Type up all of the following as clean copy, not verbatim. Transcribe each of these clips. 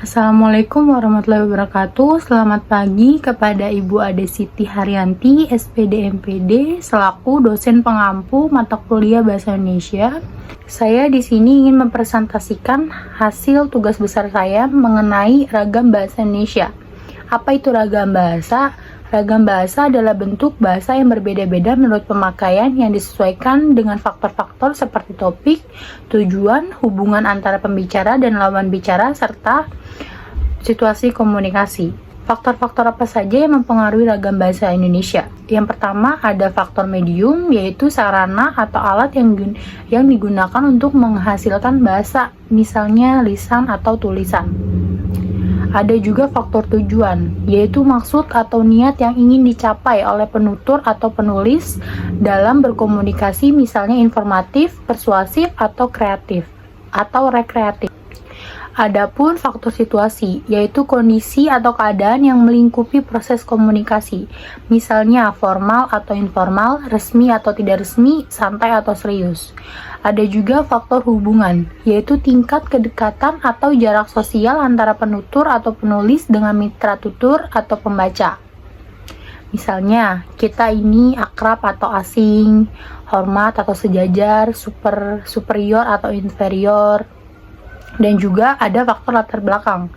Assalamualaikum warahmatullahi wabarakatuh. Selamat pagi kepada Ibu Ade Siti Haryanti, SPD MPD, selaku dosen pengampu mata kuliah Bahasa Indonesia. Saya di sini ingin mempresentasikan hasil tugas besar saya mengenai ragam bahasa Indonesia. Apa itu ragam bahasa? Ragam bahasa adalah bentuk bahasa yang berbeda-beda menurut pemakaian yang disesuaikan dengan faktor-faktor seperti topik, tujuan, hubungan antara pembicara dan lawan bicara, serta situasi komunikasi. Faktor-faktor apa saja yang mempengaruhi ragam bahasa Indonesia? Yang pertama ada faktor medium, yaitu sarana atau alat yang digunakan untuk menghasilkan bahasa, misalnya lisan atau tulisan. Ada juga faktor tujuan, yaitu maksud atau niat yang ingin dicapai oleh penutur atau penulis dalam berkomunikasi, misalnya informatif, persuasif, atau kreatif, atau rekreatif. Adapun faktor situasi, yaitu kondisi atau keadaan yang melingkupi proses komunikasi, misalnya formal atau informal, resmi atau tidak resmi, santai atau serius. Ada juga faktor hubungan, yaitu tingkat kedekatan atau jarak sosial antara penutur atau penulis dengan mitra tutur atau pembaca. Misalnya, kita ini akrab atau asing, hormat atau sejajar, superior atau inferior. Dan juga ada faktor latar belakang,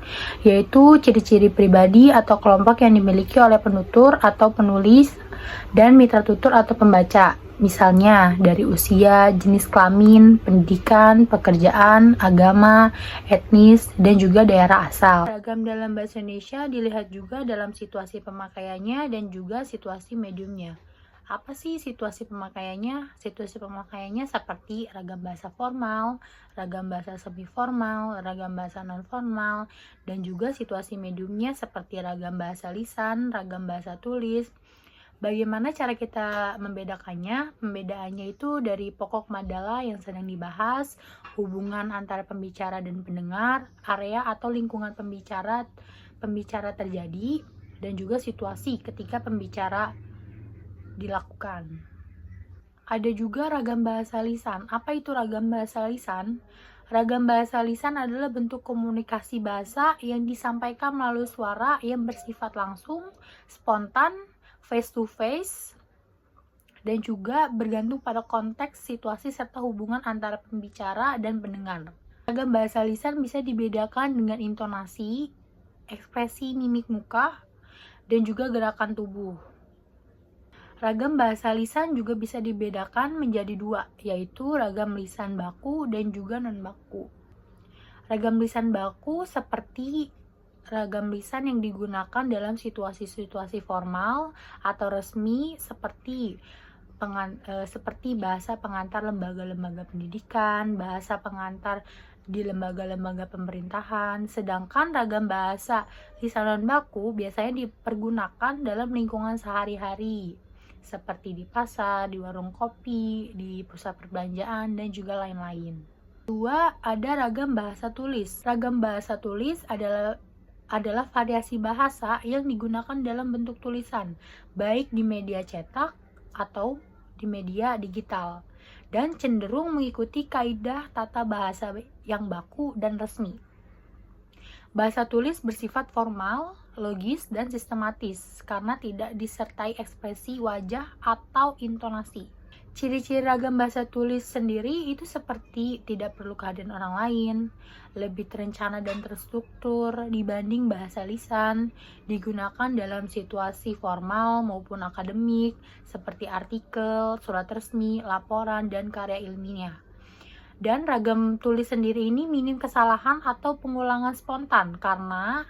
yaitu ciri-ciri pribadi atau kelompok yang dimiliki oleh penutur atau penulis dan mitra tutur atau pembaca. Misalnya dari usia, jenis kelamin, pendidikan, pekerjaan, agama, etnis, dan juga daerah asal. Ragam dalam bahasa Indonesia dilihat juga dalam situasi pemakaiannya dan juga situasi mediumnya. Apa sih situasi pemakaiannya? Situasi pemakaiannya seperti ragam bahasa formal, ragam bahasa semi formal, ragam bahasa non formal, dan juga situasi mediumnya seperti ragam bahasa lisan, ragam bahasa tulis. Bagaimana cara kita membedakannya? Pembedaannya itu dari pokok madala yang sedang dibahas, hubungan antara pembicara dan pendengar, area atau lingkungan pembicara terjadi, dan juga situasi ketika pembicara dilakukan. Ada juga ragam bahasa lisan. Apa itu ragam bahasa lisan? Ragam bahasa lisan adalah bentuk komunikasi bahasa yang disampaikan melalui suara yang bersifat langsung, spontan, face to face, dan juga bergantung pada konteks, situasi, serta hubungan antara pembicara dan pendengar. Ragam bahasa lisan bisa dibedakan dengan intonasi, ekspresi mimik muka, dan juga gerakan tubuh. Ragam bahasa lisan juga bisa dibedakan menjadi dua, yaitu ragam lisan baku dan juga non-baku. Ragam lisan baku seperti ragam lisan yang digunakan dalam situasi-situasi formal atau resmi seperti bahasa pengantar lembaga-lembaga pendidikan, bahasa pengantar di lembaga-lembaga pemerintahan. Sedangkan ragam bahasa lisan non-baku biasanya dipergunakan dalam lingkungan sehari-hari, seperti di pasar, di warung kopi, di pusat perbelanjaan, dan juga lain-lain. Kedua, ada ragam bahasa tulis. Ragam bahasa tulis adalah variasi bahasa yang digunakan dalam bentuk tulisan, baik di media cetak atau di media digital, dan cenderung mengikuti kaidah tata bahasa yang baku dan resmi. Bahasa tulis bersifat formal, logis, dan sistematis karena tidak disertai ekspresi wajah atau intonasi. Ciri-ciri ragam bahasa tulis sendiri itu seperti tidak perlu kehadiran orang lain, lebih terencana dan terstruktur dibanding bahasa lisan, digunakan dalam situasi formal maupun akademik seperti artikel, surat resmi, laporan, dan karya ilmiah. Dan ragam tulis sendiri ini minim kesalahan atau pengulangan spontan karena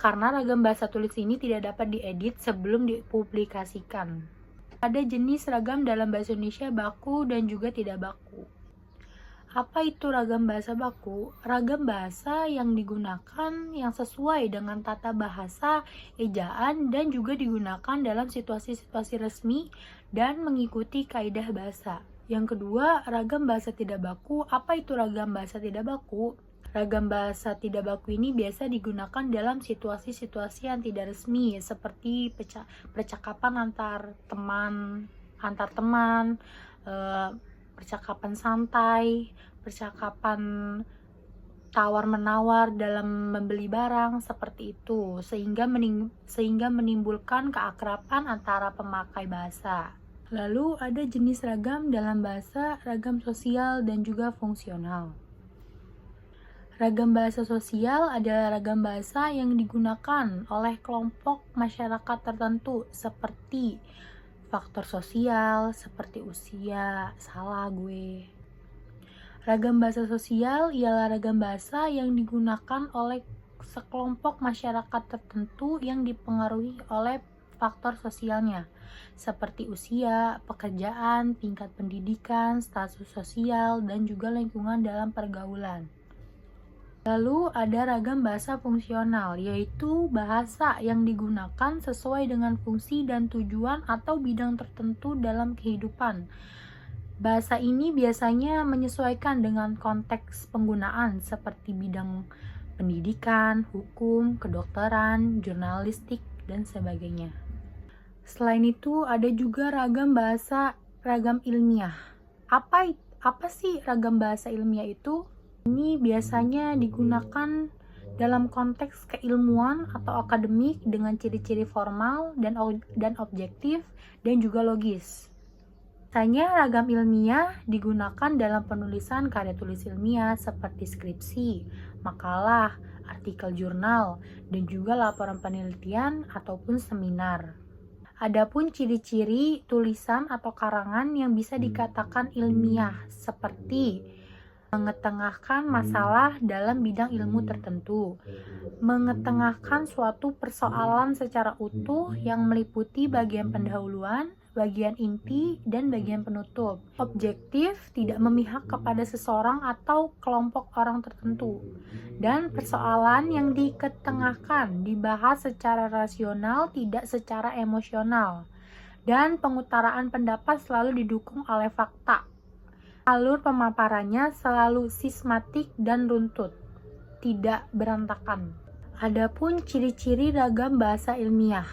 ragam bahasa tulis ini tidak dapat diedit sebelum dipublikasikan. Ada jenis ragam dalam bahasa Indonesia baku dan juga tidak baku. Apa itu ragam bahasa baku? Ragam bahasa yang digunakan yang sesuai dengan tata bahasa, ejaan, dan juga digunakan dalam situasi-situasi resmi dan mengikuti kaidah bahasa. Yang kedua, ragam bahasa tidak baku. Apa itu ragam bahasa tidak baku? Ragam bahasa tidak baku ini biasa digunakan dalam situasi-situasi yang tidak resmi, seperti percakapan antar teman, percakapan santai, percakapan tawar-menawar dalam membeli barang seperti itu, sehingga menimbulkan keakraban antara pemakai bahasa. Lalu ada jenis ragam dalam bahasa, ragam sosial dan juga fungsional. Ragam bahasa sosial adalah ragam bahasa yang digunakan oleh kelompok masyarakat tertentu seperti faktor sosial, seperti usia, salah gue. Ragam bahasa sosial ialah ragam bahasa yang digunakan oleh sekelompok masyarakat tertentu yang dipengaruhi oleh faktor sosialnya, seperti usia, pekerjaan, tingkat pendidikan, status sosial, dan juga lingkungan dalam pergaulan. Lalu ada ragam bahasa fungsional, yaitu bahasa yang digunakan sesuai dengan fungsi dan tujuan atau bidang tertentu dalam kehidupan. Bahasa ini biasanya menyesuaikan dengan konteks penggunaan seperti bidang pendidikan, hukum, kedokteran, jurnalistik, dan sebagainya. Selain itu ada juga ragam bahasa ragam ilmiah. Apa sih ragam bahasa ilmiah itu? Ini biasanya digunakan dalam konteks keilmuan atau akademik dengan ciri-ciri formal dan objektif dan juga logis. Biasanya ragam ilmiah digunakan dalam penulisan karya tulis ilmiah seperti skripsi, makalah, artikel jurnal, dan juga laporan penelitian ataupun seminar. Adapun ciri-ciri tulisan atau karangan yang bisa dikatakan ilmiah seperti mengetengahkan masalah dalam bidang ilmu tertentu, mengetengahkan suatu persoalan secara utuh yang meliputi bagian pendahuluan, bagian inti, dan bagian penutup. Objektif, tidak memihak kepada seseorang atau kelompok orang tertentu. Dan persoalan yang diketengahkan dibahas secara rasional, tidak secara emosional. Dan pengutaraan pendapat selalu didukung oleh fakta. Alur pemaparannya selalu sistematik dan runtut, tidak berantakan. Adapun ciri-ciri ragam bahasa ilmiah.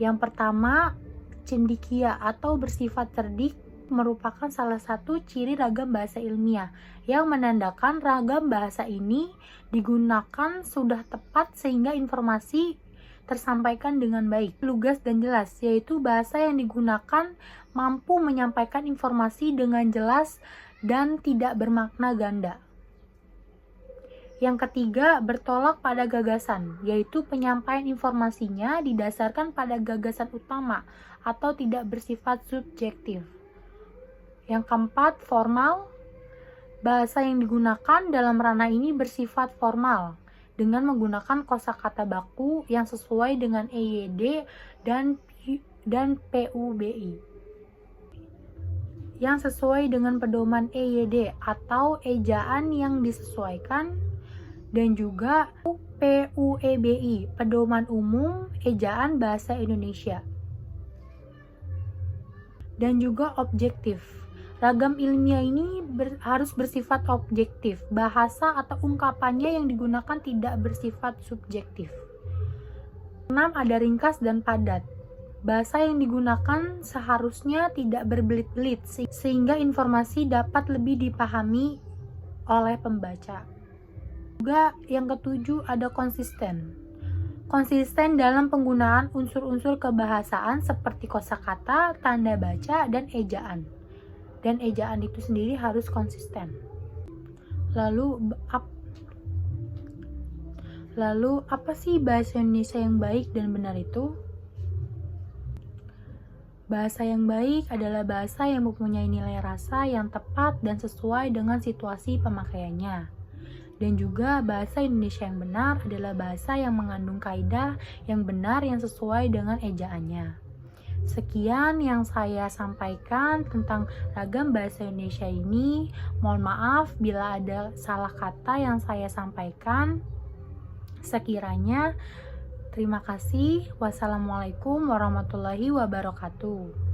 Yang pertama, cendekia atau bersifat cerdik merupakan salah satu ciri ragam bahasa ilmiah yang menandakan ragam bahasa ini digunakan sudah tepat sehingga informasi tersampaikan dengan baik, lugas dan jelas, yaitu bahasa yang digunakan mampu menyampaikan informasi dengan jelas dan tidak bermakna ganda. Yang ketiga, bertolak pada gagasan, yaitu penyampaian informasinya didasarkan pada gagasan utama atau tidak bersifat subjektif. Yang keempat, formal. Bahasa yang digunakan dalam ranah ini bersifat formal dengan menggunakan kosakata baku yang sesuai dengan EYD dan PUBI. Yang sesuai dengan pedoman EYD atau ejaan yang disesuaikan, dan juga PUEBI, pedoman umum ejaan bahasa Indonesia. Dan juga objektif. Ragam ilmiah ini harus bersifat objektif. Bahasa atau ungkapannya yang digunakan tidak bersifat subjektif. 6. Ada ringkas dan padat. Bahasa yang digunakan seharusnya tidak berbelit-belit sehingga informasi dapat lebih dipahami oleh pembaca. Juga yang ketujuh, ada konsisten. Konsisten dalam penggunaan unsur-unsur kebahasaan seperti kosakata, tanda baca, dan ejaan. Dan ejaan itu sendiri harus konsisten. Lalu apa sih bahasa Indonesia yang baik dan benar itu? Bahasa yang baik adalah bahasa yang mempunyai nilai rasa yang tepat dan sesuai dengan situasi pemakaiannya. Dan juga bahasa Indonesia yang benar adalah bahasa yang mengandung kaidah yang benar yang sesuai dengan ejaannya. Sekian yang saya sampaikan tentang ragam bahasa Indonesia ini. Mohon maaf bila ada salah kata yang saya sampaikan. Sekiranya, terima kasih. Wassalamualaikum warahmatullahi wabarakatuh.